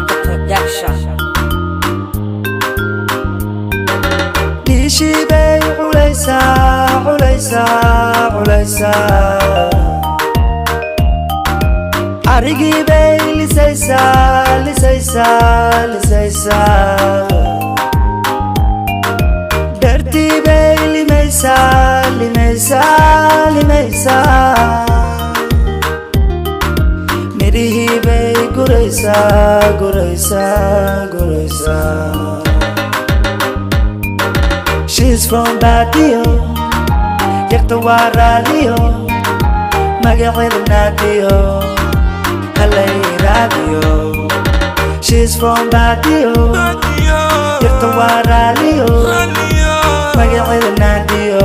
Ladder Production. Dishi bay ulaysa, ulaysa, ulaysa. Arigi bay lisaysa, lisaysa, lisaysa. Dirty bay limaysa, limaysa, limaysa. Mirihi bay guraysa, guraysa, guraysa. She's from Badio, Yaktawa Radio, Magawil Nadio, Halay Radio. She's from Badio, Yaktawa Radio, Magawil Nadio,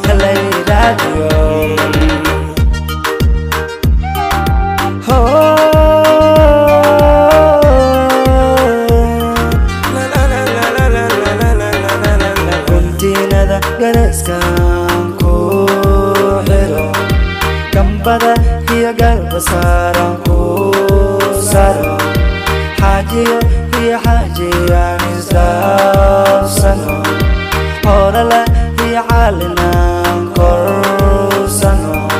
Halay Radio. Gareskan ku hero Gambada hiya garbasaran ku saro Hajiyo hiya hajiyan isdafsano Horala hiya halinan korsano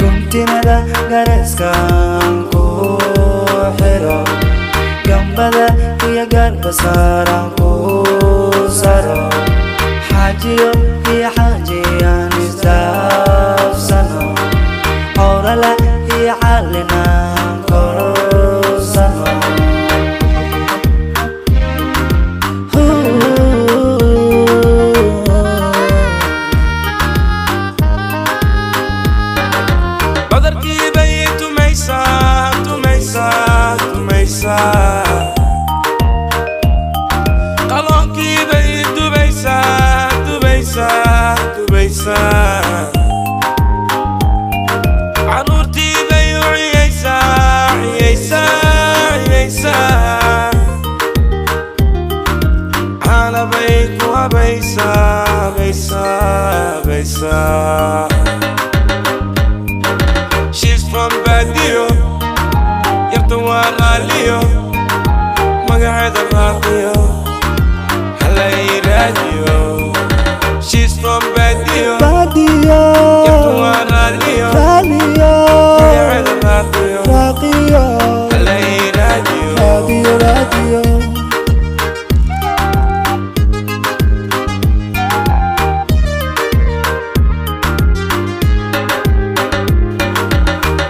Guntinada gareskan ku hero Gambada hiya garbasaran ku saro Hajiyo hiya hajiyan isdafsano Horala hiya halinan korsano Badarkii bay tumaysaa, tumaysaa, tumaysaa Qaloonkii bay dubaysaa Caruurtii bay u ciyaysaa, ciyaysaa, ciyaysaa Caana bay ku habaysaa, habaysaa, habaysaa She's from Badio, Yaktawa Radio, magaceeda raaqiyo, Halay Radio. She's from Badio, Badio, Yaktawa Radio, Radio, magaceeda raaqiyo, Halay Radio. Radio, Radio.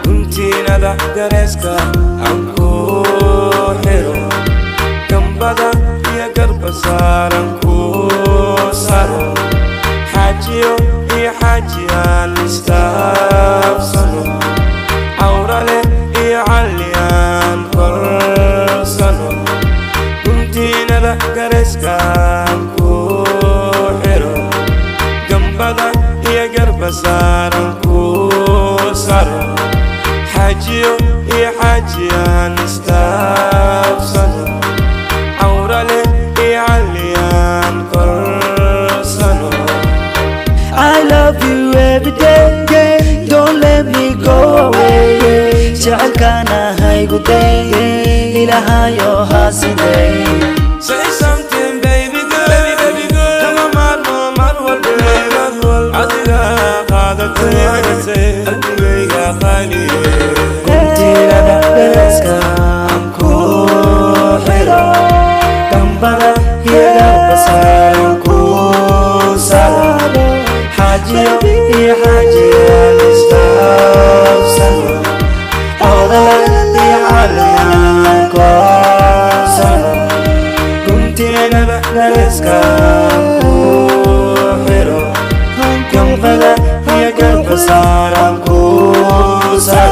Guntinada gareska aan ku xiro Gambada iyo garbasaran ku saro Hajiyo iyo hajiyan isdafsano Awrale iyo haliyan korsano Guntinada gareska aan ku xiro Gambada iyo garbasaran ku saro Hajiyo iyo hajiyan isdafsano Awrale iyo haliyan korsano I love you every day, don't let me go away. Jacaylkana haygu day, ilahayo hasiday. Say something baby girl, baby girl Kama marmo marwal baby Adiga qaadatay qalbigayga qaaliye Guntinada gareskan ku xiro Gambada hiya garbasaran ku saro Hajiyo iyo hajiyan isdafsano Horala iyo haliyan korsano Guntinada gareskan ku xiro Gambada hiya garbasaran ku saro